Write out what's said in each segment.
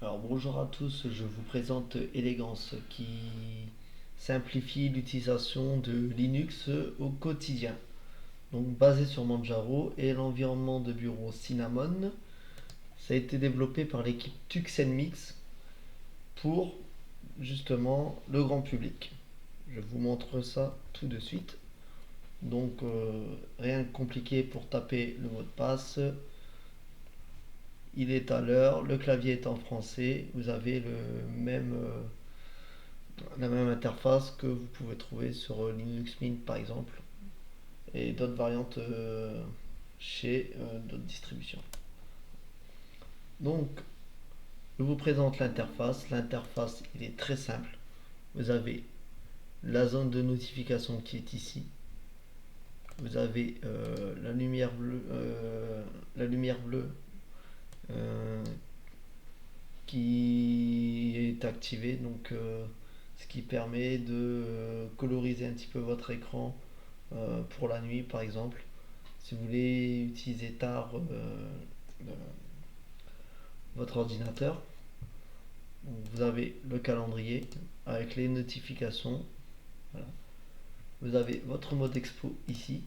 Alors bonjour à tous, je vous présente Elegance qui simplifie l'utilisation de Linux au quotidien. Donc basé sur Manjaro et l'environnement de bureau Cinnamon, ça a été développé par l'équipe Tuxenmix pour justement le grand public. Je vous montre ça tout de suite. Donc rien de compliqué pour taper le mot de passe. Il est à l'heure, le clavier est en français, vous avez la même interface que vous pouvez trouver sur Linux Mint par exemple et d'autres variantes chez d'autres distributions. Donc, je vous présente l'interface. L'interface, il est très simple. Vous avez la zone de notification qui est ici. Vous avez la lumière bleue euh, qui est activée, donc ce qui permet de coloriser un petit peu votre écran pour la nuit par exemple. Si vous voulez utiliser tard votre ordinateur, vous avez le calendrier avec les notifications. Voilà. Vous avez votre mode expo ici.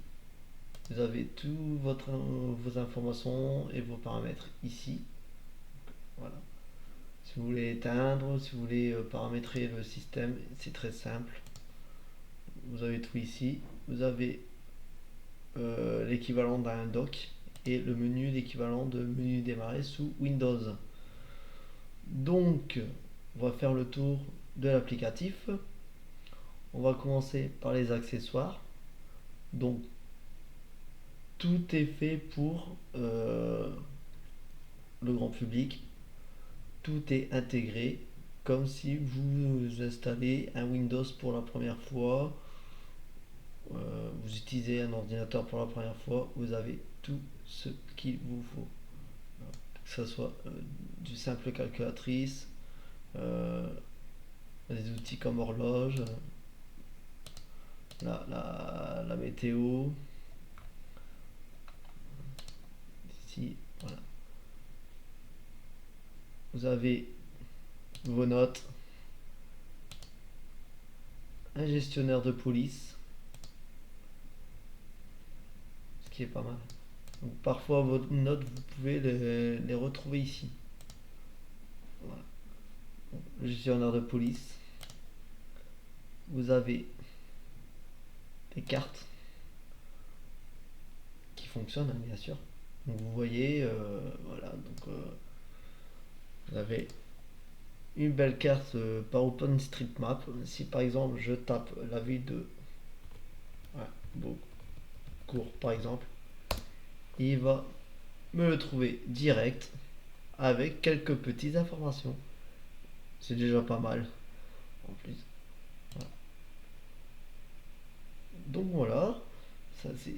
Vous avez toutes vos informations et vos paramètres ici. Voilà. Si vous voulez éteindre, si vous voulez paramétrer le système, c'est très simple. Vous avez tout ici. Vous avez l'équivalent d'un dock et le menu, l'équivalent de menu démarrer sous Windows. Donc, on va faire le tour de l'applicatif. On va commencer par les accessoires. Donc, tout est fait pour le grand public. Tout est intégré comme si vous installez un Windows pour la première fois. Vous utilisez un ordinateur pour la première fois. Vous avez tout ce qu'il vous faut. Que ce soit du simple calculatrice, euh, des outils comme horloge, la météo. Ici, voilà. Vous avez vos notes, un gestionnaire de police, ce qui est pas mal. Donc, parfois, vos notes, vous pouvez les retrouver ici. Voilà. Donc, le gestionnaire de police. Vous avez des cartes qui fonctionnent, hein, bien sûr. Donc, vous voyez, voilà. Donc, vous avez une belle carte par OpenStreetMap. Si par exemple je tape la ville de Beaucourt par exemple, il va me le trouver direct avec quelques petites informations. C'est déjà pas mal en plus. Voilà. Donc voilà, ça c'est.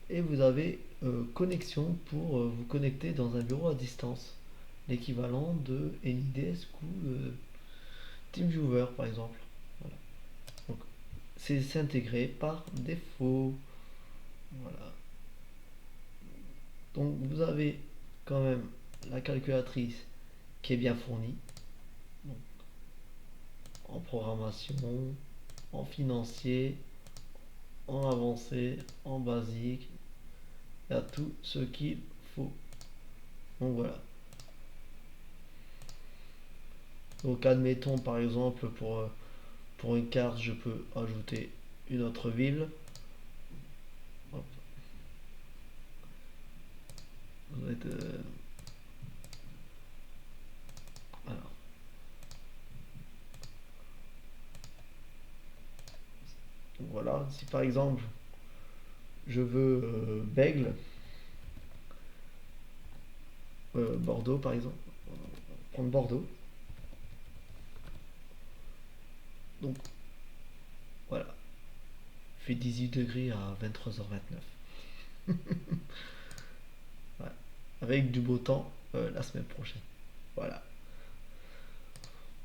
Et vous avez connexion pour vous connecter dans un bureau à distance. L'équivalent de AnyDesk ou TeamViewer par exemple. Voilà. Donc c'est intégré par défaut. Voilà. Donc vous avez quand même la calculatrice qui est bien fournie. Donc, en programmation, en financier, en avancé, en basique. Il y a tout ce qu'il faut. Donc voilà. Donc admettons par exemple pour une carte je peux ajouter une autre ville. Hop. Alors, donc voilà, si par exemple je veux Bègle, Bordeaux par exemple, prendre Bordeaux. Donc voilà, il fait 18 degrés à 23h29. Ouais. Avec du beau temps la semaine prochaine. Voilà.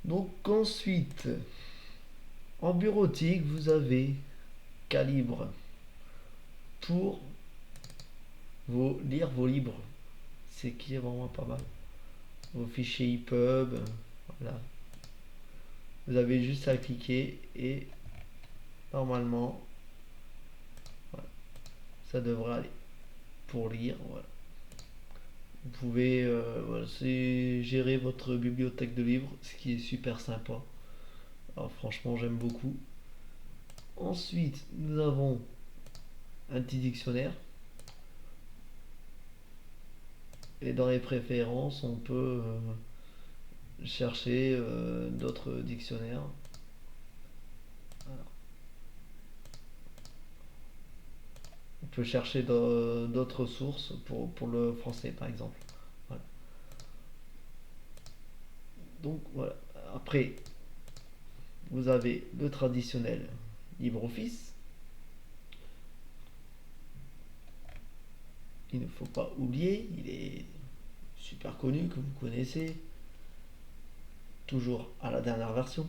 Donc ensuite, en bureautique, vous avez Calibre pour lire vos livres. c'est qui est vraiment pas mal. Vos fichiers EPUB, voilà. Vous avez juste à cliquer et normalement, voilà, ça devrait aller pour lire. Voilà. Vous pouvez voilà, gérer votre bibliothèque de livres, ce qui est super sympa. Alors franchement, j'aime beaucoup. Ensuite, nous avons un petit dictionnaire. Et dans les préférences, on peut chercher d'autres dictionnaires. Voilà. On peut chercher d'autres sources pour le français, par exemple. Voilà. Donc voilà. Après, vous avez le traditionnel LibreOffice. Il ne faut pas oublier, il est super connu, que vous connaissez. Toujours à la dernière version.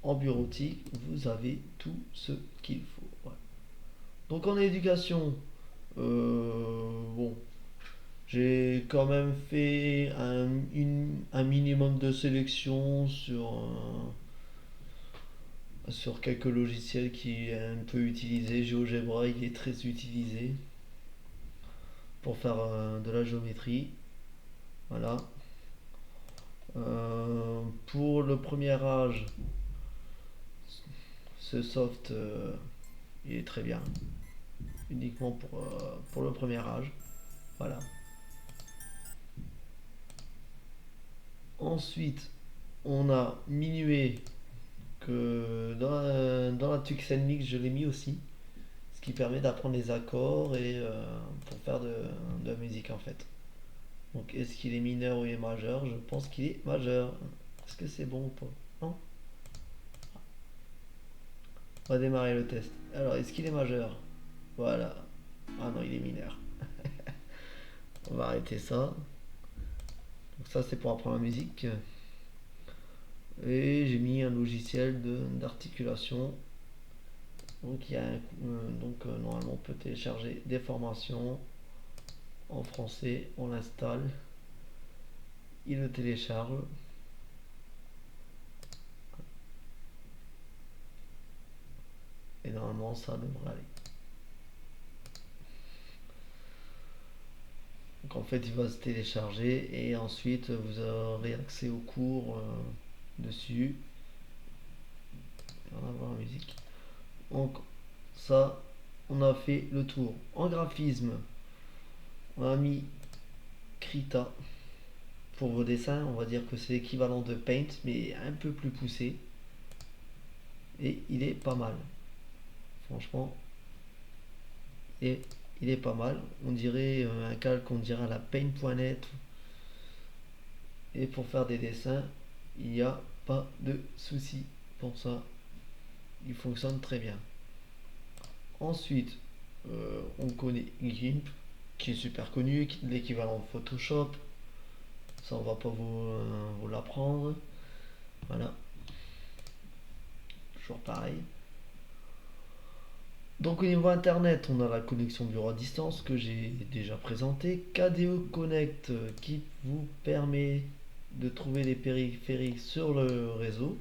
En bureautique, vous avez tout ce qu'il faut. Voilà. Donc en éducation, bon, j'ai quand même fait un minimum de sélection sur quelques logiciels qui est un peu utilisé. GeoGebra, il est très utilisé pour faire de la géométrie. Voilà. Pour le premier âge, ce soft, il est très bien. Uniquement pour le premier âge. Voilà. Ensuite, on a Minuet que dans la Tuxen Mix, je l'ai mis aussi. Ce qui permet d'apprendre les accords et pour faire de la musique en fait. Donc est-ce qu'il est mineur ou il est majeur? Je pense qu'il est majeur. Est-ce que c'est bon ou pas? Non? On va démarrer le test. Alors, est-ce qu'il est majeur? Voilà. Ah non, il est mineur. On va arrêter ça. Donc ça, c'est pour apprendre la musique. Et j'ai mis un logiciel d'articulation. Donc, normalement, on peut télécharger des formations en français. On l'installe. Il le télécharge. Et normalement, ça devrait aller. Donc en fait, il va se télécharger et ensuite vous aurez accès aux cours dessus. On va voir la musique. Donc ça, on a fait le tour. En graphisme, on a mis Krita pour vos dessins. On va dire que c'est l'équivalent de Paint, mais un peu plus poussé. Et il est pas mal. Franchement, et il est pas mal. On dirait un calque, on dirait à la Paint.net. Et pour faire des dessins, il n'y a pas de souci pour ça. Il fonctionne très bien. Ensuite, on connaît GIMP, qui est super connu, qui est l'équivalent de Photoshop. Ça, on va pas vous l'apprendre. Voilà. Toujours pareil. Donc au niveau internet, on a la connexion bureau à distance que j'ai déjà présenté. KDE Connect qui vous permet de trouver les périphériques sur le réseau.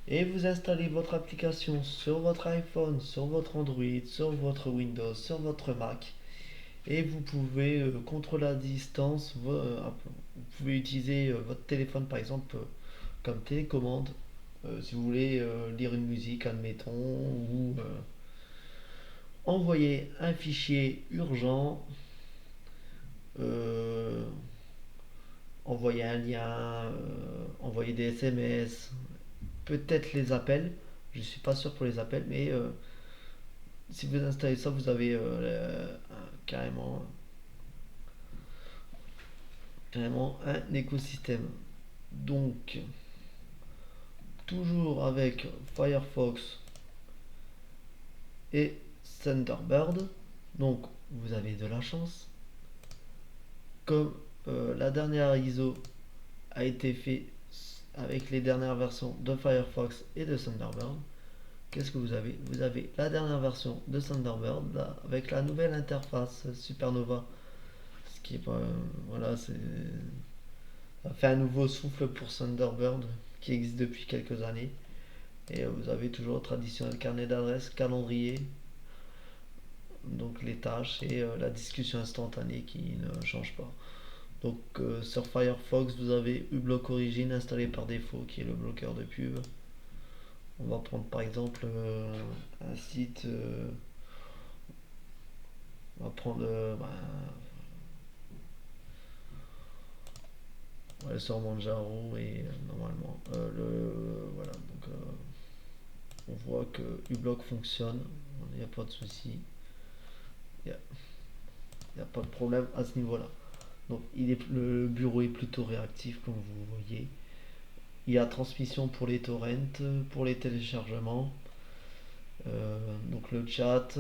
Et vous installez votre application sur votre iPhone, sur votre Android, sur votre Windows, sur votre Mac. Et vous pouvez contrôler à distance. Vous pouvez utiliser votre téléphone par exemple comme télécommande. Si vous voulez lire une musique, admettons, ou envoyer un fichier urgent, euh, envoyer un lien, envoyer des SMS, peut-être les appels. Je suis pas sûr pour les appels, mais si vous installez ça, vous avez carrément, carrément un écosystème. Donc, toujours avec Firefox et Thunderbird. Donc, vous avez de la chance. Comme la dernière ISO a été faite avec les dernières versions de Firefox et de Thunderbird, qu'est-ce que vous avez? Vous avez la dernière version de Thunderbird là, avec la nouvelle interface Supernova. Ce qui est pas. Voilà, ça fait un nouveau souffle pour Thunderbird qui existe depuis quelques années. Et vous avez toujours le traditionnel carnet d'adresses, calendrier, donc les tâches et la discussion instantanée qui ne change pas. Donc sur Firefox, vous avez uBlock Origin installé par défaut qui est le bloqueur de pub. On va prendre par exemple un site. On va prendre ouais, sur Manjaro et normalement voilà donc on voit que uBlock fonctionne, il n'y a pas de souci, il n'y a pas de problème à ce niveau là. Donc le bureau est plutôt réactif comme vous voyez. Il y a transmission pour les torrents, pour les téléchargements, donc le chat,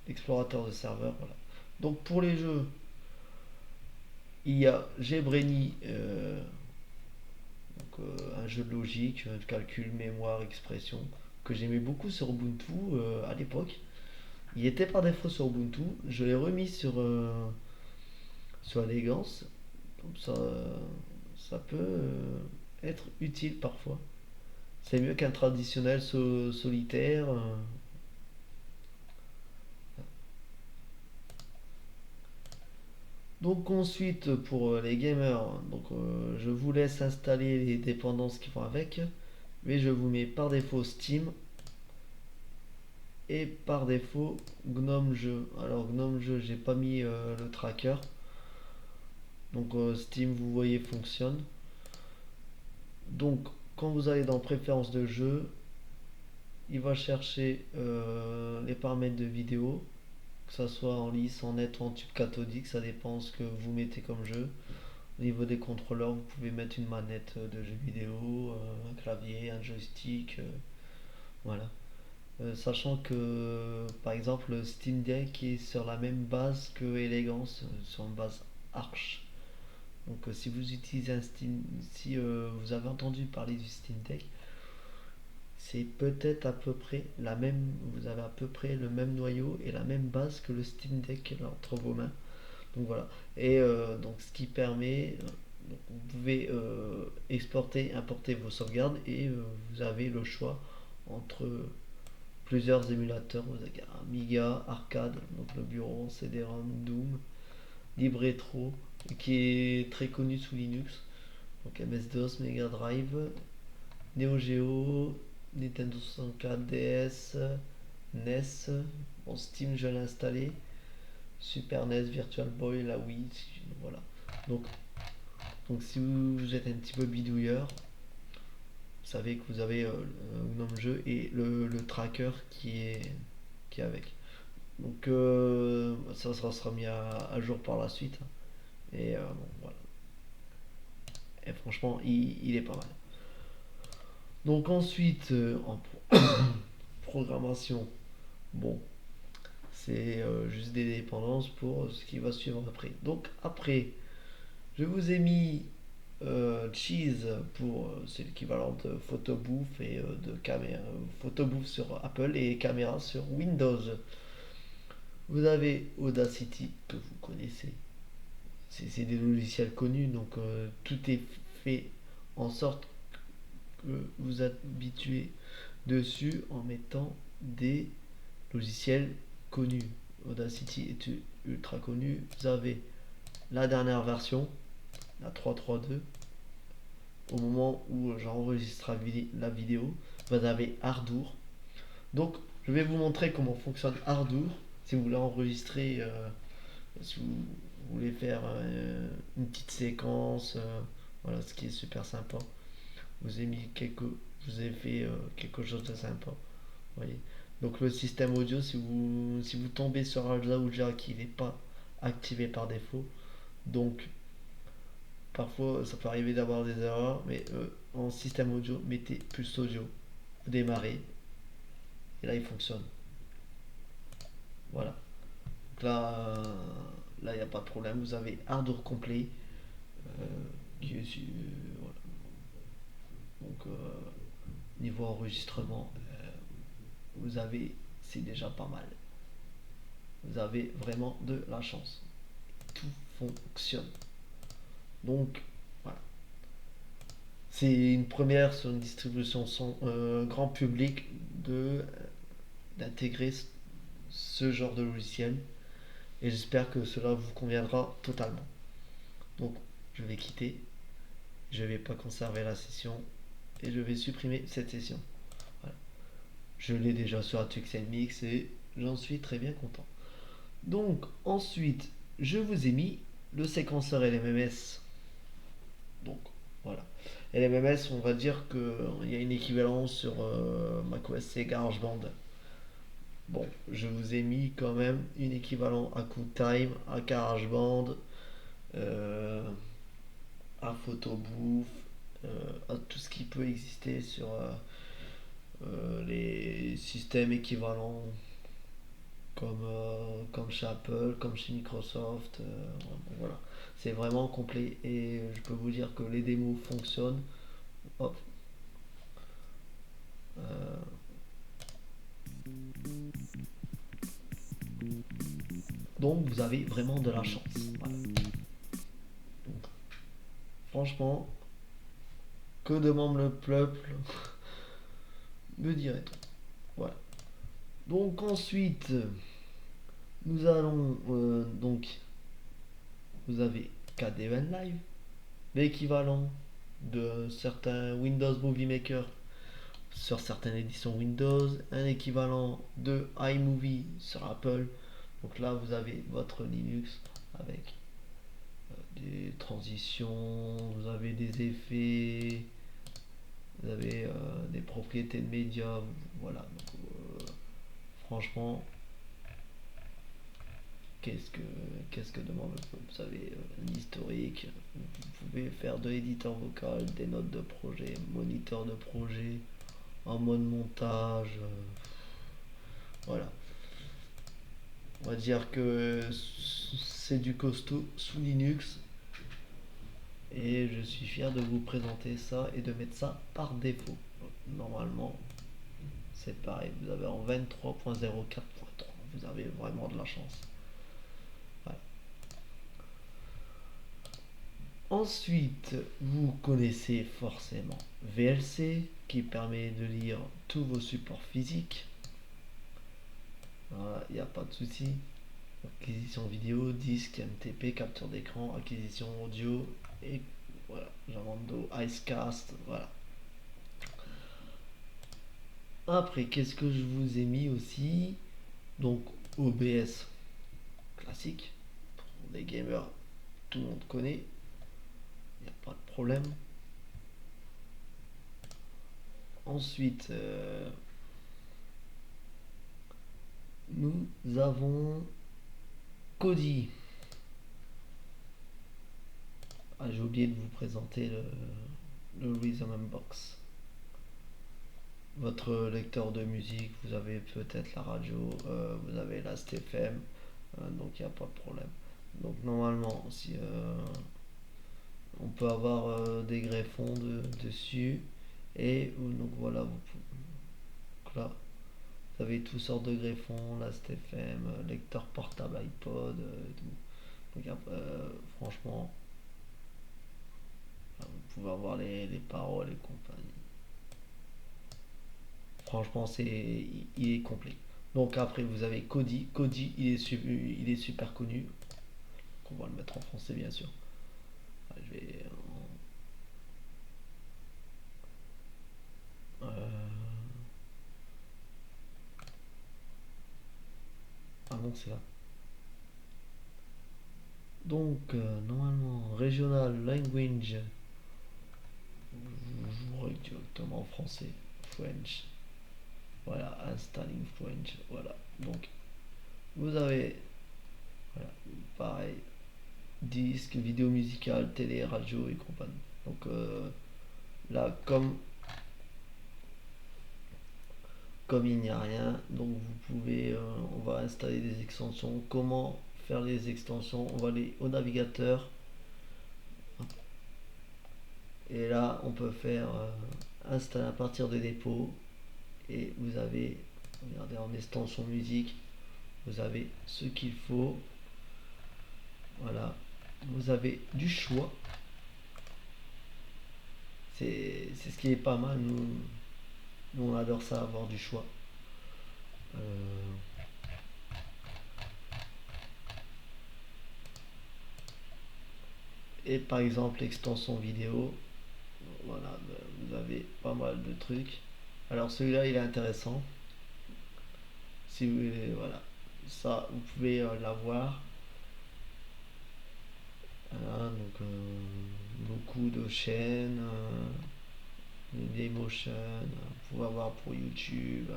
l'explorateur de serveur, voilà. Donc pour les jeux, il y a GBrainy, un jeu de logique, de calcul, mémoire, expression, que j'aimais beaucoup sur Ubuntu à l'époque. Il était par défaut sur Ubuntu, je l'ai remis sur Elegance, comme ça peut être utile parfois. C'est mieux qu'un traditionnel solitaire. Donc ensuite pour les gamers, donc je vous laisse installer les dépendances qui vont avec, mais je vous mets par défaut Steam et par défaut Gnome Jeu. Alors Gnome Jeu, j'ai pas mis le tracker. Donc Steam, vous voyez, fonctionne. Donc quand vous allez dans préférences de jeu, il va chercher les paramètres de vidéo, que ça soit en lisse, en net ou en tube cathodique, ça dépend ce que vous mettez comme jeu. Au niveau des contrôleurs, vous pouvez mettre une manette de jeu vidéo, un clavier, un joystick, voilà. Sachant que par exemple le Steam Deck est sur la même base que Elegance, sur une base Arch. Donc si vous utilisez un Steam, si vous avez entendu parler du Steam Deck, c'est peut-être à peu près la même, vous avez à peu près le même noyau et la même base que le Steam Deck là, entre vos mains. Donc voilà. Et donc ce qui permet, donc, vous pouvez exporter, importer vos sauvegardes et vous avez le choix entre plusieurs émulateurs. Vous avez Amiga, Arcade, donc le bureau, CD-ROM, Doom, LibRetro, qui est très connu sous Linux. Donc MS-DOS, Mega Drive, Neo Geo, Nintendo 64, DS, NES. Bon, Steam, je l'ai installé. Super NES, Virtual Boy, la Wii, voilà. Donc, donc si vous êtes un petit peu bidouilleur, vous savez que vous avez le nom de jeu et le tracker qui est avec. Donc ça sera mis à jour par la suite. Et bon, voilà. Et franchement, il est pas mal. Donc ensuite, en programmation, bon, c'est juste des dépendances pour ce qui va suivre après. Donc après, je vous ai mis Cheese pour c'est l'équivalent de photobooth et de caméra. Photobooth sur Apple et caméra sur Windows. Vous avez Audacity que vous connaissez. C'est des logiciels connus, donc tout est fait en sorte que vous habituez dessus en mettant des logiciels connus. Audacity est ultra connu. Vous avez la dernière version, la 3.3.2. Au moment où j'enregistre la vidéo, vous avez Ardour. Donc, je vais vous montrer comment fonctionne Ardour. Si vous voulez enregistrer, si vous voulez faire une petite séquence, voilà, ce qui est super sympa. Je vous ai fait quelque chose de sympa. Voyez. Donc le système audio, si vous tombez sur un Ouija qui n'est pas activé par défaut, donc parfois ça peut arriver d'avoir des erreurs, mais en système audio, mettez plus audio, vous démarrez, et là il fonctionne. Voilà. Donc là il n'y a pas de problème, vous avez hardware complet, euh, qui est, voilà. Donc niveau enregistrement, c'est déjà pas mal. Vous avez vraiment de la chance. Tout fonctionne. Donc, voilà. C'est une première sur une distribution grand public d'intégrer ce genre de logiciel. Et j'espère que cela vous conviendra totalement. Donc, je vais quitter. Je ne vais pas conserver la session. Et je vais supprimer cette session. Voilà. Je l'ai déjà sur AtuXL Mix et j'en suis très bien content. Donc, ensuite, je vous ai mis le séquenceur LMMS. Donc, voilà. LMMS, on va dire qu'il y a une équivalence sur macOS et GarageBand. Bon, je vous ai mis quand même une équivalent à QuickTime, à GarageBand, euh, à Photobooth, à tout ce qui peut exister sur les systèmes équivalents comme chez Apple, comme chez Microsoft. Voilà, c'est vraiment complet et je peux vous dire que les démos fonctionnent. Hop. Euh, donc vous avez vraiment de la chance. Voilà. Donc, franchement, que demande le peuple, me dirait-on. Voilà. Donc ensuite, nous allons vous avez KDEN Live, l'équivalent de certains Windows Movie Maker sur certaines éditions Windows, un équivalent de iMovie sur Apple. Donc là, vous avez votre Linux avec des transitions, vous avez des effets, vous avez des propriétés de médias. Voilà. Donc, franchement, qu'est-ce que, qu'est-ce que demande le peuple? Vous avez un historique, vous pouvez faire de l'éditeur vocal, des notes de projet, moniteur de projet, en mode montage. Voilà. On va dire que c'est du costaud sous Linux. Et je suis fier de vous présenter ça et de mettre ça par défaut. Normalement, c'est pareil. Vous avez en 23.04.3. Vous avez vraiment de la chance. Voilà. Ensuite, vous connaissez forcément VLC qui permet de lire tous vos supports physiques. Voilà, il n'y a pas de souci. Acquisition vidéo, disque, MTP, capture d'écran, acquisition audio et voilà, Jamendo, Icecast, voilà. Après, qu'est-ce que je vous ai mis aussi? Donc OBS classique, pour des gamers, tout le monde connaît, il n'y a pas de problème. Ensuite, nous avons Kodi. Ah, j'ai oublié de vous présenter le Rhythm Box. Votre lecteur de musique, vous avez peut-être la radio, vous avez la STFM, donc il n'y a pas de problème. Donc normalement, si on peut avoir des greffons dessus, et donc voilà, donc là, vous avez toutes sortes de greffons, la STFM, lecteur portable iPod, tout. Donc franchement, vous pouvez avoir les paroles et compagnie. Franchement, il est complet. Donc après, vous avez Kodi. Kodi, il est super connu. On va le mettre en français, bien sûr. Ah, je vais. Ah non, c'est là. Donc, normalement, Regional Language. Je vous directement en français. French. Voilà, Installing French. Voilà. Donc, vous avez. Voilà, pareil. Disque, vidéo musicale, télé, radio et compagnie. Donc, là, comme il n'y a rien, donc vous pouvez, on va installer des extensions. Comment faire les extensions? On va aller au navigateur et là on peut faire installer à partir des dépôts et vous avez Regardez, en extension musique, vous avez ce qu'il faut. Voilà, vous avez du choix. C'est ce qui est pas mal. Nous, on adore ça, avoir du choix. Euh, et par exemple, extension vidéo. Voilà, vous avez pas mal de trucs. Alors celui-là, il est intéressant. Si vous voulez, voilà, ça, vous pouvez l'avoir. Voilà, donc beaucoup de chaînes, Dailymotion, vous pouvez avoir pour YouTube.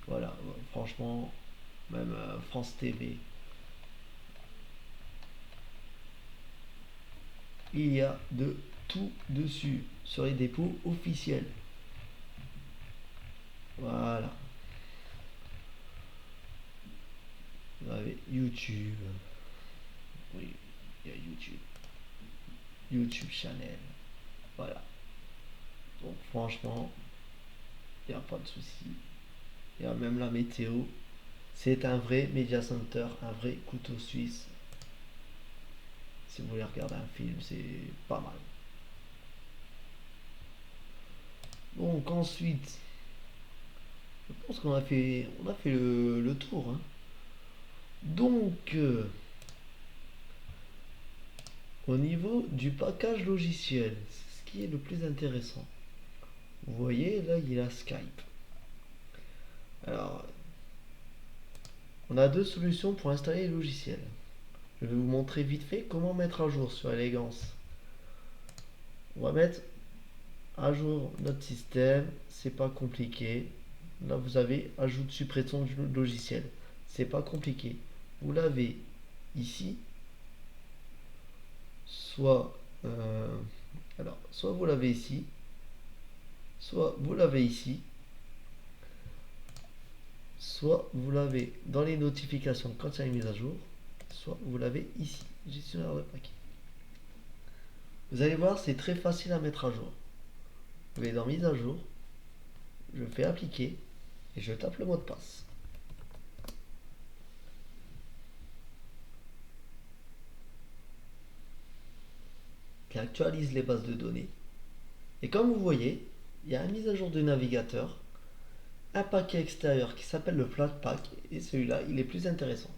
Voilà, franchement, même France TV. Il y a de tout dessus sur les dépôts officiels. Voilà. Vous avez YouTube. Oui, il y a YouTube. YouTube Channel. Voilà. Donc franchement, il n'y a pas de souci. Il y a même la météo. C'est un vrai Media Center, un vrai couteau suisse. Si vous voulez regarder un film, c'est pas mal. Donc ensuite, je pense on a fait le tour, hein. Donc, au niveau du package logiciel, c'est ce qui est le plus intéressant. Vous voyez, là, il y a Skype. Alors, on a deux solutions pour installer le logiciel. Je vais vous montrer vite fait comment mettre à jour sur Elegance. On va mettre à jour notre système, c'est pas compliqué. Là, vous avez ajout de suppression du logiciel. C'est pas compliqué. Vous l'avez ici, soit soit vous l'avez ici, soit vous l'avez ici, soit vous l'avez dans les notifications quand il y a une mise à jour, soit vous l'avez ici, gestionnaire de paquet. Vous allez voir, c'est très facile à mettre à jour. Vous allez dans mise à jour, je fais appliquer et je tape le mot de passe. Qui actualise les bases de données. Et comme vous voyez, il y a une mise à jour du navigateur, un paquet extérieur qui s'appelle le Flatpak, et celui-là, il est plus intéressant.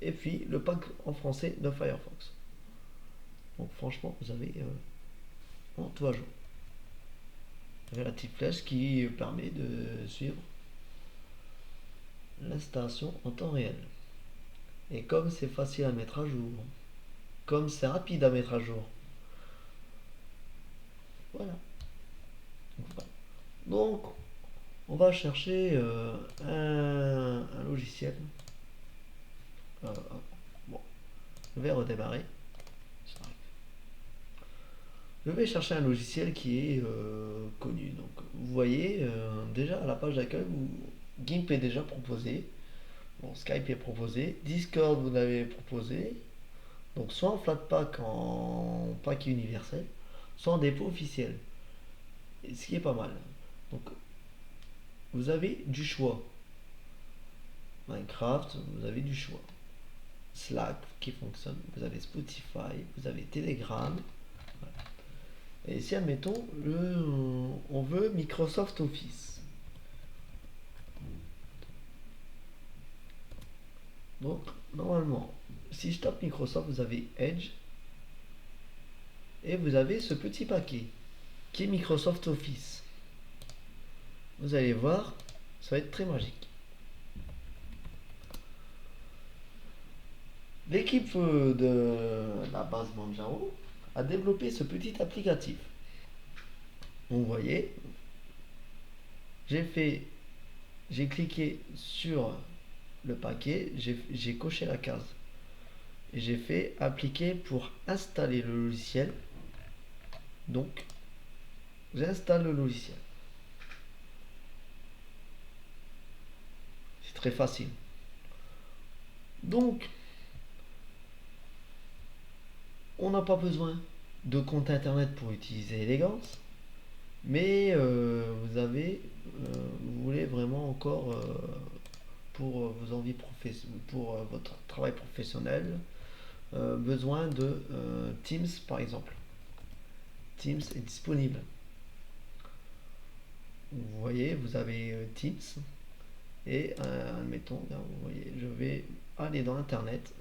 Et puis le pack en français de Firefox. Donc franchement, vous avez tout à jour. Vous avez la petite flèche qui permet de suivre l'installation en temps réel. Et comme c'est facile à mettre à jour, comme c'est rapide à mettre à jour, voilà. Donc, on va chercher un logiciel. Bon, je vais redémarrer. Je vais chercher un logiciel qui est connu. Donc, vous voyez, déjà à la page d'accueil, GIMP est déjà proposé. Bon, Skype est proposé. Discord, vous l'avez proposé. Donc, soit en Flatpak en paquet universel, soit en dépôt officiel. Et ce qui est pas mal. Donc, vous avez du choix. Minecraft, vous avez du choix. Slack qui fonctionne, vous avez Spotify, vous avez Telegram. Voilà. Et si admettons, on veut Microsoft Office. Donc normalement, si je tape Microsoft, vous avez Edge et vous avez ce petit paquet qui est Microsoft Office. Vous allez voir, ça va être très magique. L'équipe de la base Manjaro a développé ce petit applicatif. Vous voyez, j'ai cliqué sur le paquet, j'ai coché la case et j'ai fait appliquer pour installer le logiciel. Donc, j'installe le logiciel. C'est très facile. Donc, on n'a pas besoin de compte internet pour utiliser Elegance. Mais vous voulez vraiment encore pour vos pour votre travail professionnel, besoin de Teams par exemple. Teams est disponible. Vous voyez, vous avez Teams et admettons, vous voyez, je vais aller dans Internet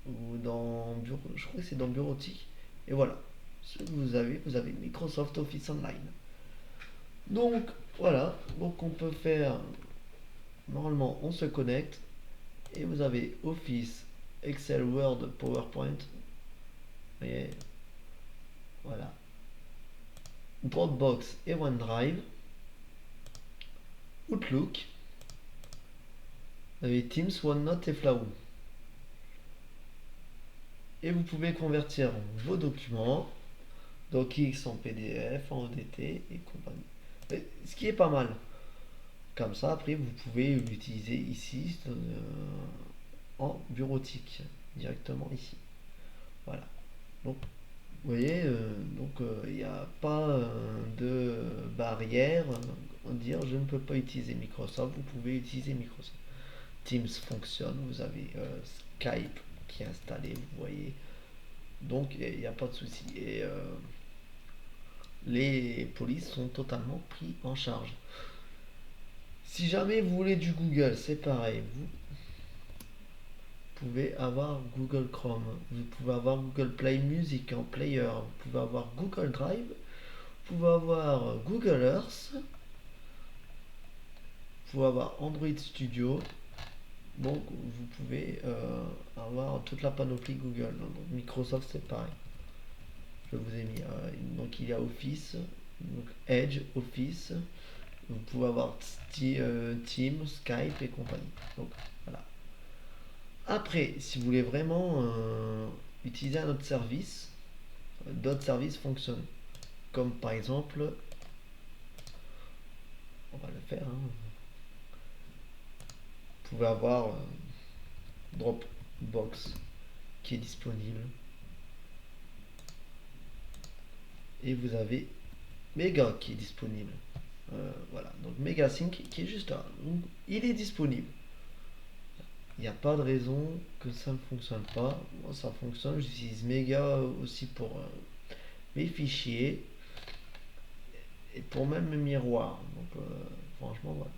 ou dans bureau, je crois que c'est dans bureautique et voilà. Ce que vous avez Microsoft Office Online. Donc voilà, donc on peut faire, normalement on se connecte et vous avez Office, Excel, Word, PowerPoint, vous voyez, voilà, Dropbox et OneDrive, Outlook, vous avez Teams, OneNote et Flow. Et vous pouvez convertir vos documents, DocX en PDF, en ODT et compagnie. Ce qui est pas mal. Comme ça, après, vous pouvez l'utiliser ici en bureautique, directement ici. Voilà. Donc, vous voyez, il n'y a pas de barrière à dire je ne peux pas utiliser Microsoft, vous pouvez utiliser Microsoft. Teams fonctionne, vous avez Skype qui est installé, vous voyez. Donc, il n'y a pas de souci. Et les polices sont totalement pris en charge. Si jamais vous voulez du Google, c'est pareil. Vous pouvez avoir Google Chrome, vous pouvez avoir Google Play Music en player, vous pouvez avoir Google Drive, vous pouvez avoir Google Earth, vous pouvez avoir Android Studio. Donc vous pouvez avoir toute la panoplie Google. Donc, Microsoft c'est pareil. Je vous ai mis. Donc il y a Office, donc Edge, Office. Vous pouvez avoir Teams, Skype et compagnie. Donc voilà. Après, si vous voulez vraiment utiliser un autre service, d'autres services fonctionnent. Comme par exemple, on va le faire, hein. Vous pouvez avoir Dropbox qui est disponible. Et vous avez Mega qui est disponible. Voilà, donc MegaSync qui est juste là. Donc, il est disponible. Il n'y a pas de raison que ça ne fonctionne pas. Moi, ça fonctionne. J'utilise Mega aussi pour mes fichiers et pour même mes miroirs. Donc, franchement, voilà.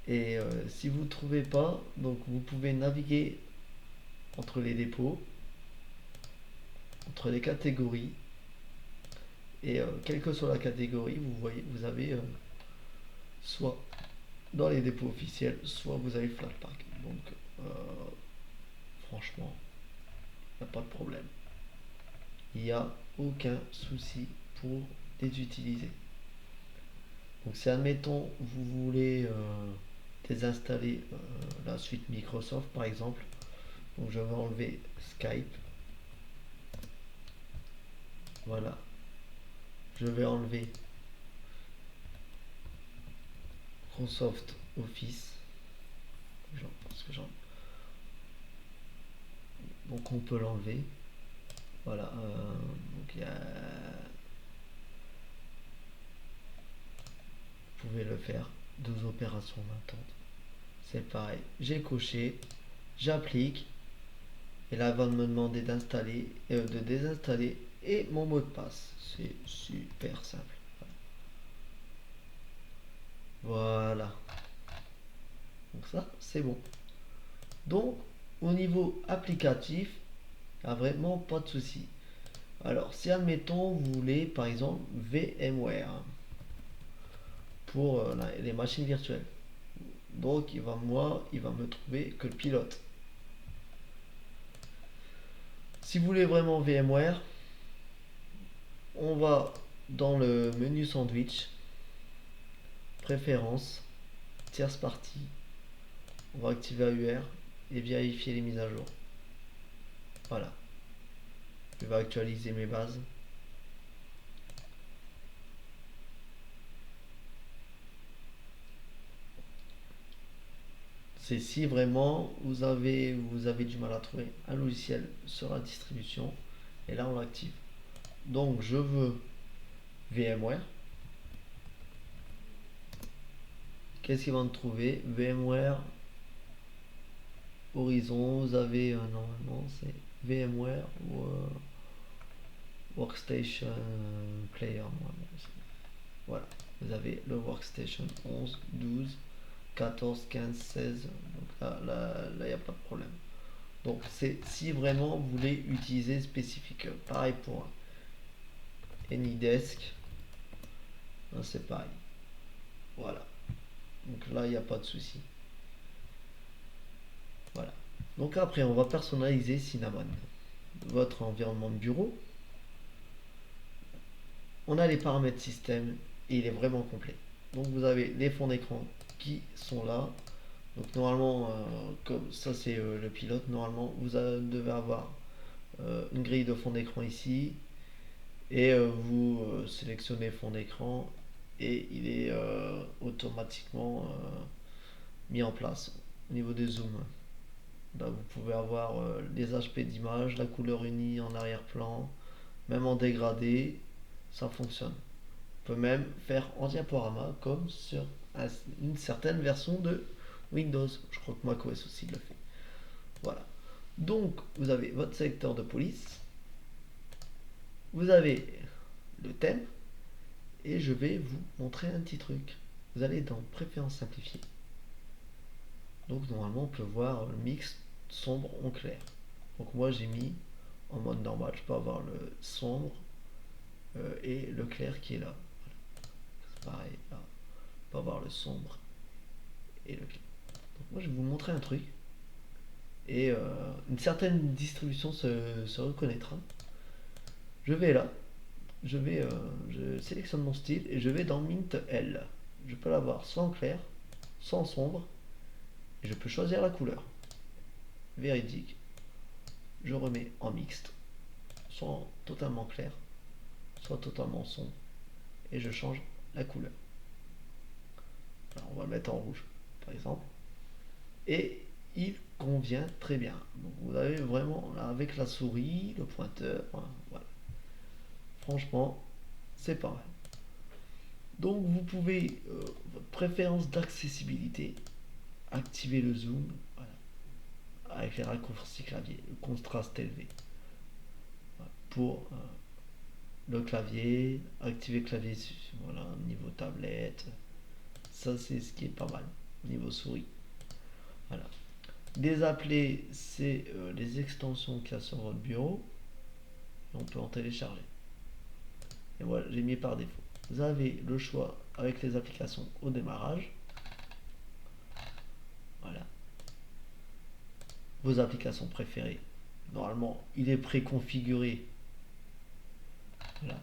Et si vous ne trouvez pas, donc vous pouvez naviguer entre les dépôts, entre les catégories. Et quelle que soit la catégorie, vous voyez, vous avez soit dans les dépôts officiels, soit vous avez Flatpak. Donc, franchement, il n'y a pas de problème. Il n'y a aucun souci pour les utiliser. Donc, si admettons vous voulez désinstaller la suite Microsoft par exemple, donc je vais enlever Skype. Voilà. Je vais enlever Microsoft Office. Parce que donc on peut l'enlever. Voilà. Donc vous pouvez le faire. 12 opérations d'attente. C'est pareil. J'ai coché. J'applique. Et là, elle va me demander d'installer, de désinstaller et mon mot de passe. C'est super simple. Voilà. Donc ça, c'est bon. Donc, au niveau applicatif, il n'y a vraiment pas de souci. Alors, si admettons, vous voulez par exemple VMware pour les machines virtuelles. Donc, il va me trouver que le pilote. Si vous voulez vraiment VMware, on va dans le menu sandwich, préférences, tierce partie. On va activer AUR et vérifier les mises à jour. Voilà. Je vais actualiser mes bases. C'est si vraiment vous avez du mal à trouver un logiciel sur la distribution. Et là, on l'active. Donc, je veux VMware. qu'est-ce qu'ils vont trouver? VMware Horizon, vous avez normalement c'est VMware ou Workstation Player. Voilà, vous avez le Workstation 11, 12, 14, 15, 16. Donc là, il n'y a pas de problème. Donc c'est si vraiment vous voulez utiliser spécifique. Pareil pour AnyDesk. C'est pareil. Voilà. Donc là, il n'y a pas de souci. Voilà. Donc après, on va personnaliser Cinnamon. Votre environnement de bureau. On a les paramètres système et il est vraiment complet. Donc vous avez les fonds d'écran qui sont là. Donc normalement, comme ça c'est le pilote, normalement vous devez avoir une grille de fond d'écran ici et vous sélectionnez fond d'écran et il est automatiquement mis en place au niveau des zooms. Là, vous pouvez avoir les HP d'image, la couleur unie en arrière-plan, même en dégradé, ça fonctionne. On peut même faire en diaporama comme sur une certaine version de Windows. Je crois que macOS aussi le fait. Voilà. Donc, vous avez votre sélecteur de police, vous avez le thème, et je vais vous montrer un petit truc. Vous allez dans Préférences simplifiées. Donc, normalement, on peut voir le mix sombre en clair. Donc, moi, j'ai mis en mode normal. Je peux avoir le sombre et le clair qui est là. C'est pareil, là. On peut avoir le sombre et le clair. Donc, moi, je vais vous montrer un truc. Et une certaine distribution se reconnaîtra. Je vais là, je sélectionne mon style et je vais dans Mint L. Je peux l'avoir soit en clair, soit en sombre, et je peux choisir la couleur. Véridique. Je remets en mixte, soit totalement clair, soit totalement sombre, et je change la couleur. Alors, on va le mettre en rouge, par exemple, et il convient très bien. Donc, vous avez vraiment là avec la souris, le pointeur, voilà. Franchement, c'est pas mal. Donc vous pouvez, votre préférence d'accessibilité, activer le zoom, voilà, avec les raccourcis clavier, le contraste élevé. Voilà, pour le clavier, activer le clavier voilà, niveau tablette, ça c'est ce qui est pas mal, niveau souris. Voilà. Les appelés, c'est les extensions qu'il y a sur votre bureau, et on peut en télécharger. Et voilà, j'ai mis par défaut. Vous avez le choix avec les applications au démarrage. Voilà. Vos applications préférées. Normalement, il est préconfiguré. Voilà.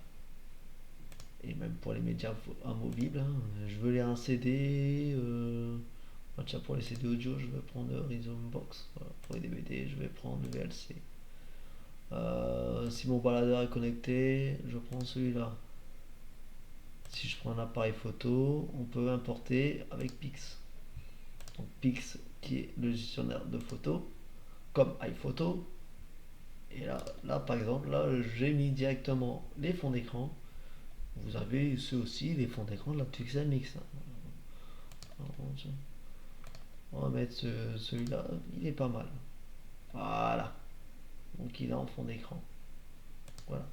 Et même pour les médias amovibles. Hein. Je veux lire un CD. Tiens, pour les CD audio, je vais prendre Rhythm Box. Voilà. Pour les DVD, je vais prendre le VLC. Si mon baladeur est connecté, je prends celui-là. Si je prends un appareil photo, on peut importer avec Pix. Donc Pix qui est le gestionnaire de photos, comme iPhoto. Et là par exemple, là j'ai mis directement les fonds d'écran. Vous avez ceux aussi, les fonds d'écran de la Pixel Mix. On va mettre celui-là, il est pas mal. Voilà. Donc il est en fond d'écran. Voilà.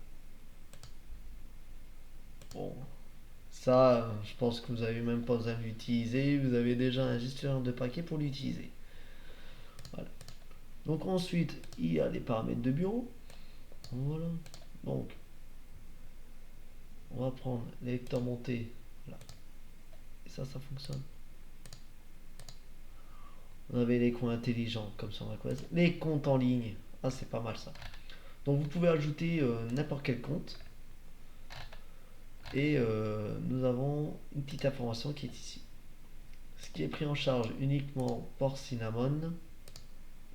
Bon. Ça, je pense que vous n'avez même pas besoin de l'utiliser. Vous avez déjà un gestionnaire de paquets pour l'utiliser. Voilà. Donc ensuite, il y a les paramètres de bureau. Voilà. Donc, on va prendre les lecteurs montés. Voilà. Et ça fonctionne. On avait les comptes intelligents comme sur macOS. Les comptes en ligne. Ah, c'est pas mal ça. Donc, vous pouvez ajouter n'importe quel compte. Et nous avons une petite information qui est ici. Ce qui est pris en charge uniquement par Cinnamon.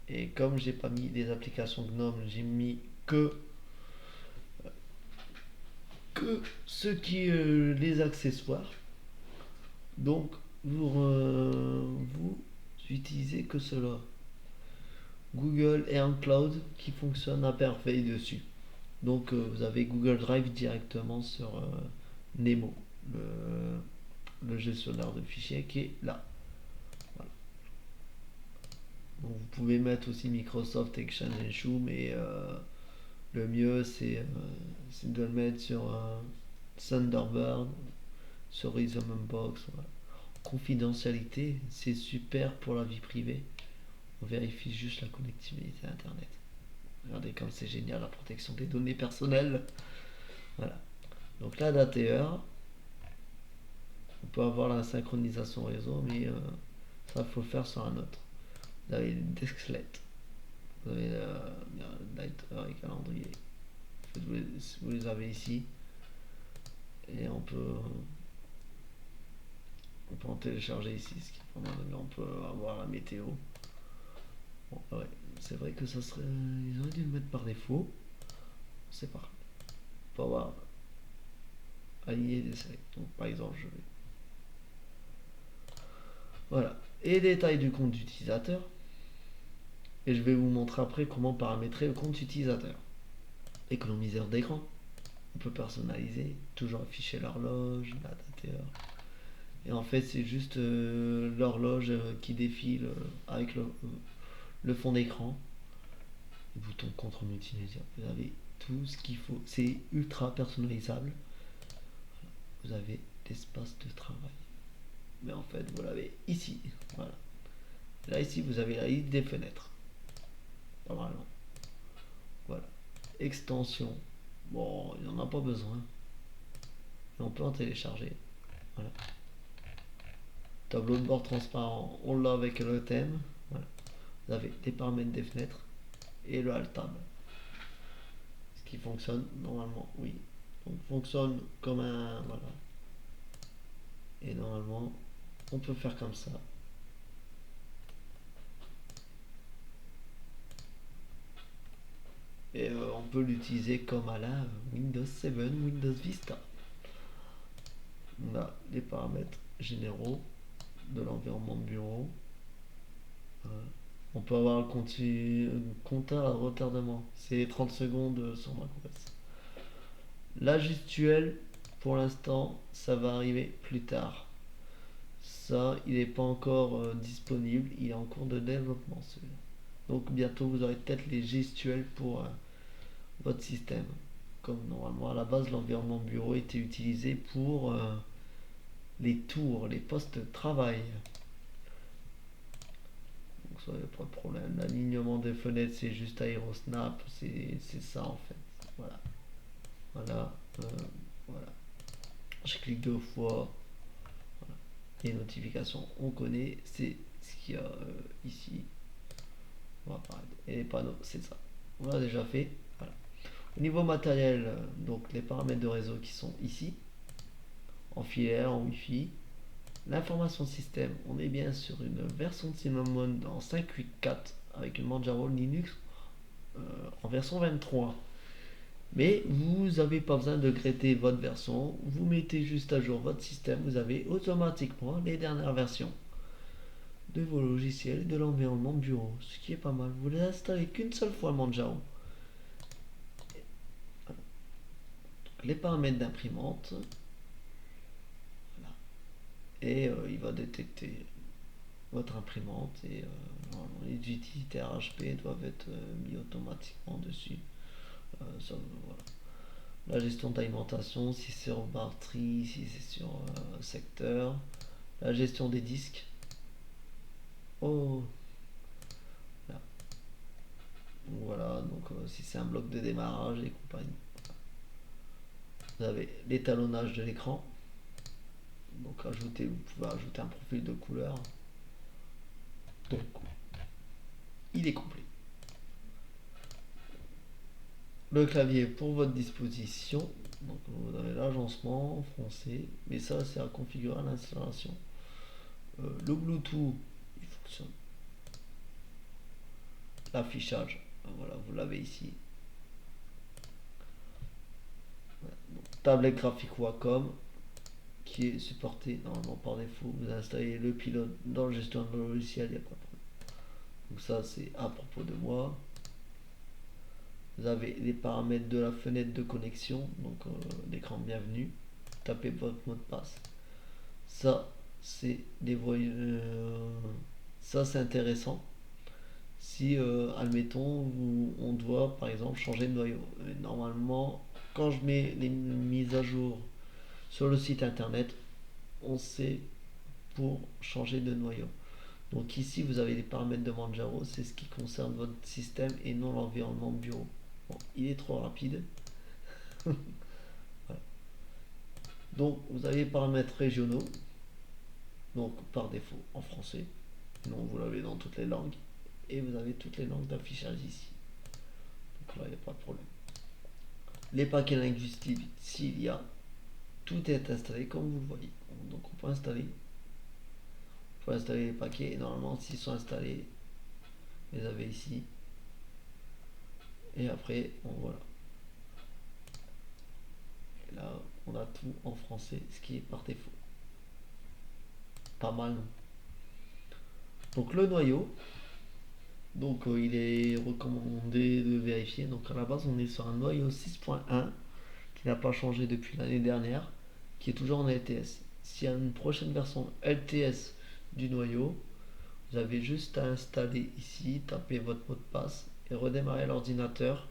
Et comme j'ai pas mis les applications GNOME, j'ai mis que ce qui est les accessoires. Donc vous utilisez que cela. Google et Cloud qui fonctionnent à merveille dessus. Donc vous avez Google Drive directement sur Nemo, le gestionnaire de fichiers qui est là. Donc, vous pouvez mettre aussi Microsoft Exchange and Show, mais le mieux c'est de le mettre sur Thunderbird, sur Rhythm Box. Voilà. Confidentialité, c'est super pour la vie privée. On vérifie juste la connectivité à Internet. Regardez comme c'est génial la protection des données personnelles. Voilà. Donc là, d'ATR, on peut avoir la synchronisation réseau, mais ça, il faut le faire sur un autre. Vous avez le Desklet, vous avez le Lighter et calendrier. Vous les avez ici. Et on peut en télécharger ici, ce qui est pas mal. On peut avoir la météo. Bon, ouais, c'est vrai que ça serait. Ils auraient dû le mettre par défaut. C'est pas grave. On peut avoir aligné des séries. Donc par exemple, je vais. Voilà. Et détails du compte utilisateur. Et je vais vous montrer après comment paramétrer le compte utilisateur. Économiseur d'écran. On peut personnaliser, toujours afficher l'horloge, la date et heure. Et en fait, c'est juste l'horloge qui défile avec le fond d'écran. Le bouton contre multimédia. Vous avez tout ce qu'il faut. C'est ultra personnalisable. Vous avez l'espace de travail. Mais en fait, vous l'avez ici. Voilà. Là, ici, vous avez la liste des fenêtres. Pas mal, non? Voilà. Extension. Bon, il n'y en a pas besoin. Mais on peut en télécharger. Voilà. Tableau de bord transparent, on l'a avec le thème. Voilà. Vous avez les paramètres des fenêtres et le alt tab. Ce qui fonctionne normalement, oui. Donc fonctionne comme un. Voilà. Et normalement, on peut faire comme ça. Et on peut l'utiliser comme à la Windows 7, Windows Vista. On a les paramètres généraux de l'environnement de bureau. On peut avoir un compteur à retardement. C'est 30 secondes sur macOS. La gestuelle, pour l'instant, ça va arriver plus tard. Ça, il n'est pas encore disponible. Il est en cours de développement, celui-là. Donc bientôt, vous aurez peut-être les gestuels pour votre système. Comme normalement, à la base, l'environnement bureau était utilisé pour les tours, les postes de travail. Donc ça, il n'y a pas de problème. L'alignement des fenêtres, c'est juste Aerosnap. C'est ça, en fait. Voilà. Voilà. Voilà. Je clique deux fois. Voilà. Les notifications, on connaît. C'est ce qu'il y a ici. On va parler. Et les panneaux, c'est ça. On l'a déjà fait. Voilà. Au niveau matériel, donc les paramètres de réseau qui sont ici. En filaire, en Wi-Fi. L'information système, on est bien sur une version de Cinnamon en 5.8.4 avec une Manjaro Linux en version 23. Mais vous n'avez pas besoin de gratter votre version, vous mettez juste à jour votre système, vous avez automatiquement les dernières versions de vos logiciels et de l'environnement bureau, ce qui est pas mal. Vous les installez qu'une seule fois Manjaro. Les paramètres d'imprimante, voilà. Et il va détecter votre imprimante et les utilitaires HP doivent être mis automatiquement dessus. Voilà. La gestion d'alimentation, si c'est sur batterie, si c'est sur secteur. La gestion des disques. Oh, là. Donc voilà, donc si c'est un bloc de démarrage et compagnie. Vous avez l'étalonnage de l'écran. Donc vous pouvez ajouter un profil de couleur. Donc il est complet. Le clavier pour votre disposition. Donc vous avez l'agencement français, mais ça c'est à configurer à l'installation. Le Bluetooth, il fonctionne. L'affichage, voilà, vous l'avez ici. Voilà. Donc, tablette graphique Wacom qui est supportée normalement par défaut. Vous installez le pilote dans le gestionnaire de logiciel, il n'y a pas de problème. Donc ça c'est à propos de moi. Vous avez les paramètres de la fenêtre de connexion, donc l'écran de bienvenue. Tapez votre mot de passe. Ça, c'est des ça c'est intéressant. Si, admettons, on doit par exemple changer de noyau. Et normalement, quand je mets les mises à jour sur le site internet, on sait pour changer de noyau. Donc ici, vous avez les paramètres de Manjaro, c'est ce qui concerne votre système et non l'environnement bureau. Bon, il est trop rapide. Voilà. Donc vous avez les paramètres régionaux, donc par défaut en français. Sinon vous l'avez dans toutes les langues. Et vous avez toutes les langues d'affichage ici. Donc là, il n'y a pas de problème. Les paquets linguistiques, s'il y a, tout est installé comme vous le voyez. Donc on peut installer les paquets et normalement s'ils sont installés, vous les avez ici. Et après, bon, voilà. Et là, on a tout en français, ce qui est par défaut. Pas mal, non? Donc le noyau, donc il est recommandé de vérifier. Donc à la base, on est sur un noyau 6.1 qui n'a pas changé depuis l'année dernière, qui est toujours en LTS. S'il y a une prochaine version LTS du noyau, vous avez juste à installer ici, taper votre mot de passe et redémarrer l'ordinateur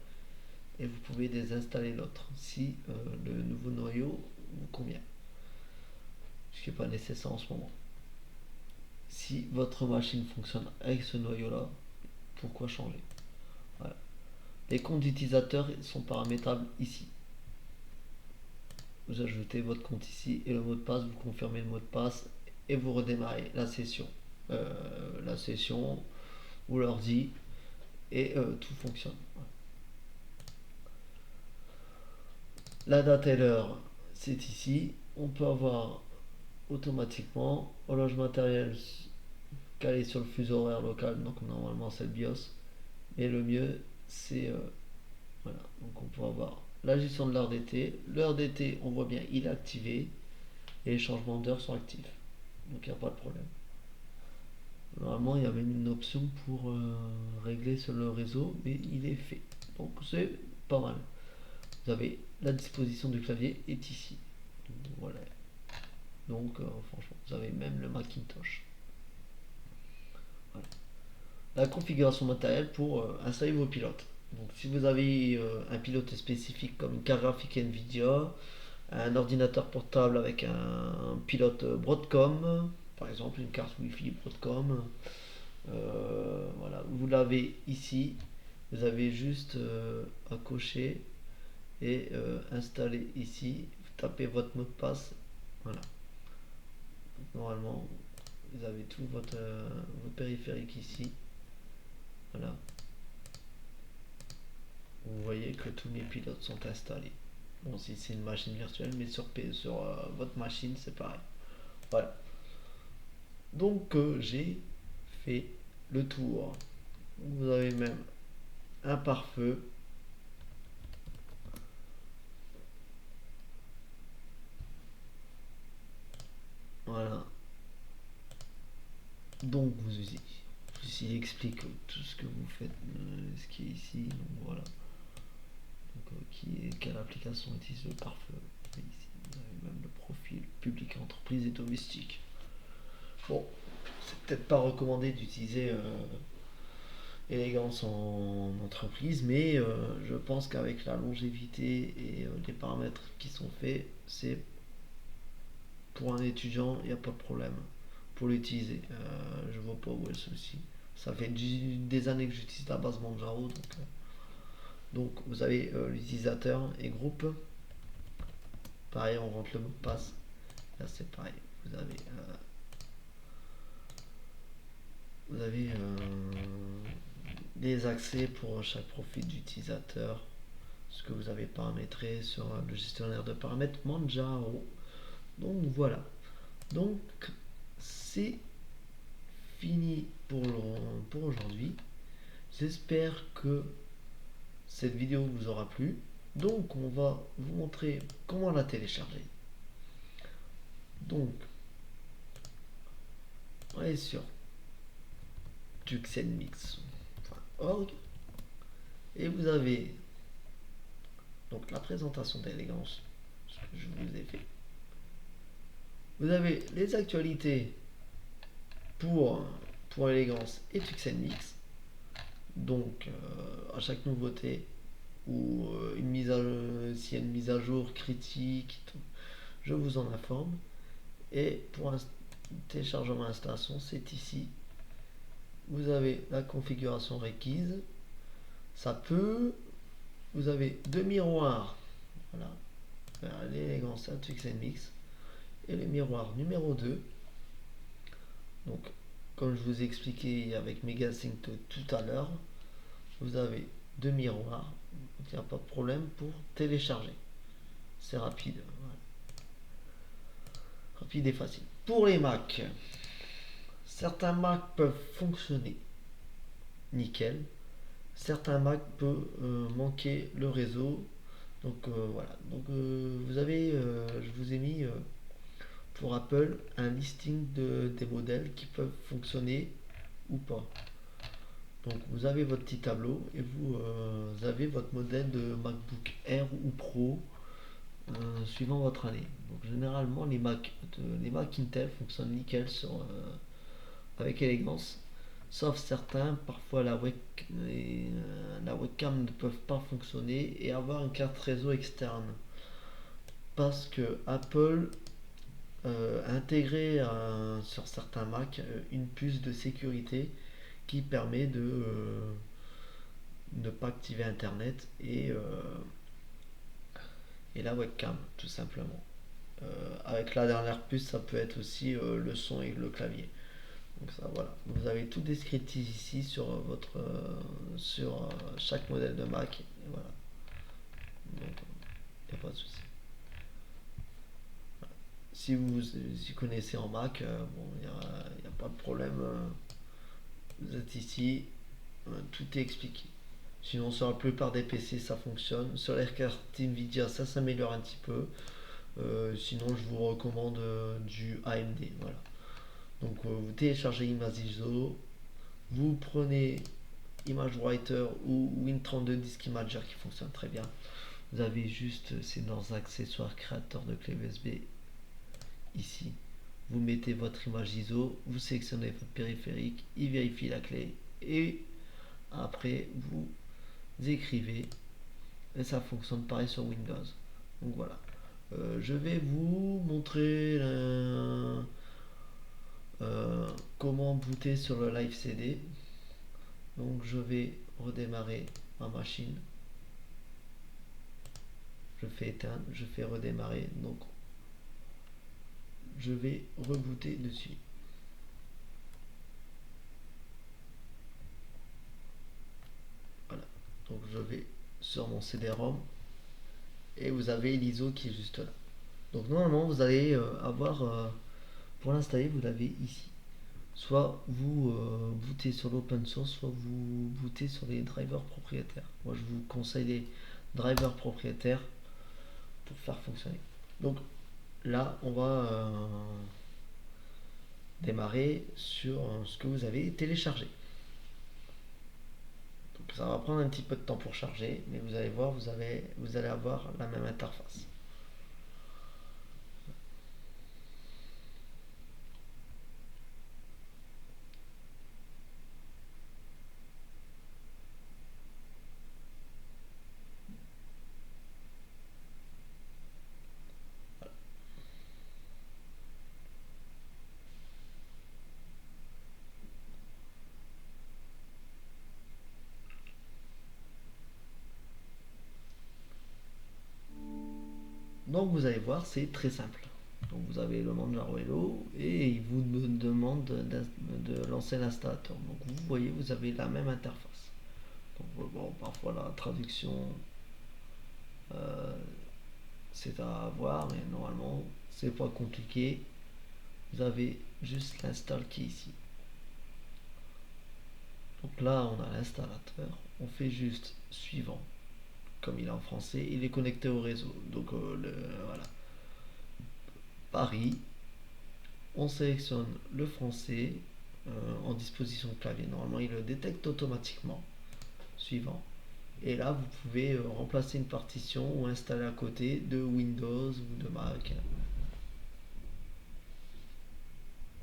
et vous pouvez désinstaller l'autre si le nouveau noyau vous convient. Ce qui n'est pas nécessaire en ce moment. Si votre machine fonctionne avec ce noyau-là, pourquoi changer? Voilà. Les comptes d'utilisateurs sont paramétrables ici. Vous ajoutez votre compte ici et le mot de passe, vous confirmez le mot de passe et vous redémarrez la session. La session, vous leur dites et tout fonctionne. Voilà. La date et l'heure, c'est ici. On peut avoir automatiquement horloge matériel calé sur le fuseau horaire local, donc normalement c'est le BIOS. Et le mieux, c'est voilà. Donc on peut avoir la gestion de l'heure d'été. L'heure d'été, on voit bien, il est activé et les changements d'heure sont actifs. Donc il n'y a pas de problème. Normalement, il y a même une option pour régler sur le réseau, mais il est fait. Donc c'est pas mal. Vous avez la disposition du clavier est ici. Donc, voilà. Donc franchement, vous avez même le Macintosh. Voilà. La configuration matérielle pour installer vos pilotes. Donc si vous avez un pilote spécifique comme une carte graphique Nvidia, un ordinateur portable avec un pilote Broadcom, par exemple une carte Wi-Fi Broadcom, voilà, vous l'avez ici. Vous avez juste à cocher et installer ici. Vous tapez votre mot de passe. Voilà. Normalement, vous avez tout votre périphérique ici. Voilà. Vous voyez que tous mes pilotes sont installés. Bon, si c'est une machine virtuelle, mais sur votre machine, c'est pareil. Voilà. Donc, j'ai fait le tour. Vous avez même un pare-feu. Voilà. Donc, il explique tout ce que vous faites, ce qui est ici. Donc, voilà. Donc, quelle application utilise le pare-feu. Ici, vous avez même le profil public, entreprise et domestique. Bon, c'est peut-être pas recommandé d'utiliser Elegance en entreprise, mais je pense qu'avec la longévité et les paramètres qui sont faits, c'est pour un étudiant, il n'y a pas de problème pour l'utiliser. Je vois pas où est le souci. Ça fait des années que j'utilise la base Manjaro, donc vous avez l'utilisateur et groupe. Pareil, on rentre le mot de passe. Là, c'est pareil. Vous avez des accès pour chaque profil d'utilisateur, ce que vous avez paramétré sur le gestionnaire de paramètres Manjaro. Donc voilà. Donc c'est fini pour aujourd'hui. J'espère que cette vidéo vous aura plu. Donc on va vous montrer comment la télécharger. Donc on est sur tuxenmix.org et vous avez donc la présentation d'Elegance, ce que je vous ai fait. Vous avez les actualités pour Elegance et Tuxenmix. Donc, à chaque nouveauté ou s'il y a une mise à jour critique, je vous en informe. Et pour un téléchargement et installation, c'est ici. Vous avez la configuration requise. Ça peut. Vous avez deux miroirs. Voilà. L'élégance Atux Mix. Et le miroir numéro 2. Donc, comme je vous ai expliqué avec MegaSync tout à l'heure, vous avez deux miroirs. Donc, il n'y a pas de problème pour télécharger. C'est rapide. Voilà. Rapide et facile. Pour les Mac, certains Mac peuvent fonctionner nickel. Certains Mac peuvent manquer le réseau. Donc voilà. Donc vous avez, je vous ai mis pour Apple un listing des modèles qui peuvent fonctionner ou pas. Donc vous avez votre petit tableau et vous avez votre modèle de MacBook Air ou Pro suivant votre année. Donc généralement les Mac Intel fonctionnent nickel avec élégance, sauf certains, parfois la webcam ne peuvent pas fonctionner et avoir une carte réseau externe. Parce que Apple a intégré sur certains Mac une puce de sécurité qui permet de ne pas activer Internet et la webcam, tout simplement. Avec la dernière puce, ça peut être aussi le son et le clavier. Donc ça, voilà. Vous avez tout descriptif ici sur chaque modèle de Mac. Et voilà. Donc, il n'y a pas de souci. Si vous y connaissez en Mac, bon, il n'y a pas de problème. Vous êtes ici, tout est expliqué. Sinon, sur la plupart des PC, ça fonctionne. Sur les cartes Nvidia, ça s'améliore un petit peu. Sinon, je vous recommande du AMD. Voilà. Donc, vous téléchargez ImageISO, vous prenez ImageWriter ou Win32 Disk Imager qui fonctionne très bien. Vous avez juste, c'est dans accessoires créateur de clé USB ici. Vous mettez votre image ISO, vous sélectionnez votre périphérique, il vérifie la clé et après vous écrivez et ça fonctionne pareil sur Windows. Donc voilà. Je vais vous montrer comment booter sur le Live CD. Donc je vais redémarrer ma machine. Je fais éteindre, je fais redémarrer. Donc je vais rebooter dessus. Voilà. Donc je vais sur mon CD-ROM et vous avez l'ISO qui est juste là. Donc normalement vous allez avoir pour l'installer vous l'avez ici. Soit vous bootez sur l'open source, soit vous bootez sur les drivers propriétaires. Moi je vous conseille les drivers propriétaires pour faire fonctionner. Donc là on va démarrer sur ce que vous avez téléchargé. Donc ça va prendre un petit peu de temps pour charger, mais vous allez voir, vous allez avoir la même interface. Donc vous allez voir, c'est très simple. Donc vous avez le Manjaro Hello et il vous demande de lancer l'installateur. Donc vous voyez, vous avez la même interface. Donc bon, parfois la traduction euh, c'est à voir, mais normalement c'est pas compliqué. Vous avez juste l'install qui est ici. Donc là on a l'installateur, on fait juste suivant. Comme il est en français, il est connecté au réseau. Donc voilà. Paris, on sélectionne le français en disposition de clavier. Normalement, il le détecte automatiquement. Suivant. Et là, vous pouvez remplacer une partition ou installer à côté de Windows ou de Mac.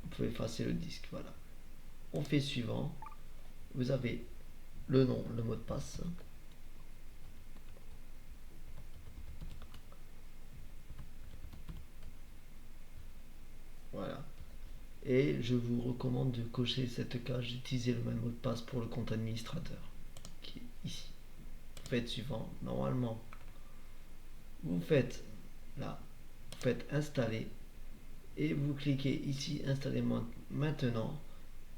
Vous pouvez effacer le disque. Voilà. On fait suivant. Vous avez le nom, le mot de passe. Voilà. Et je vous recommande de cocher cette case, d'utiliser le même mot de passe pour le compte administrateur, qui est ici. Vous faites suivant. Normalement, vous faites là, vous faites installer et vous cliquez ici installer maintenant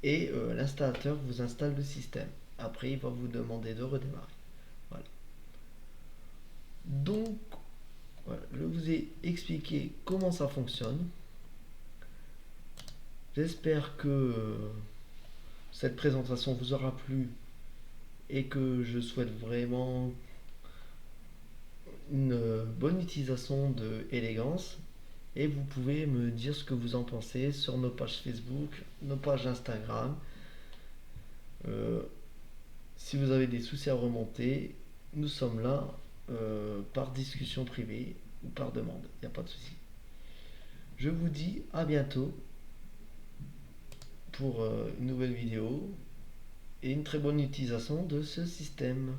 et l'installateur vous installe le système. Après, il va vous demander de redémarrer. Voilà. Donc, voilà, je vous ai expliqué comment ça fonctionne. J'espère que cette présentation vous aura plu et que je souhaite vraiment une bonne utilisation de Elegance. Et vous pouvez me dire ce que vous en pensez sur nos pages Facebook, nos pages Instagram. Euh, Si vous avez des soucis à remonter, nous sommes là par discussion privée ou par demande. Il n'y a pas de souci. Je vous dis à bientôt pour une nouvelle vidéo et une très bonne utilisation de ce système.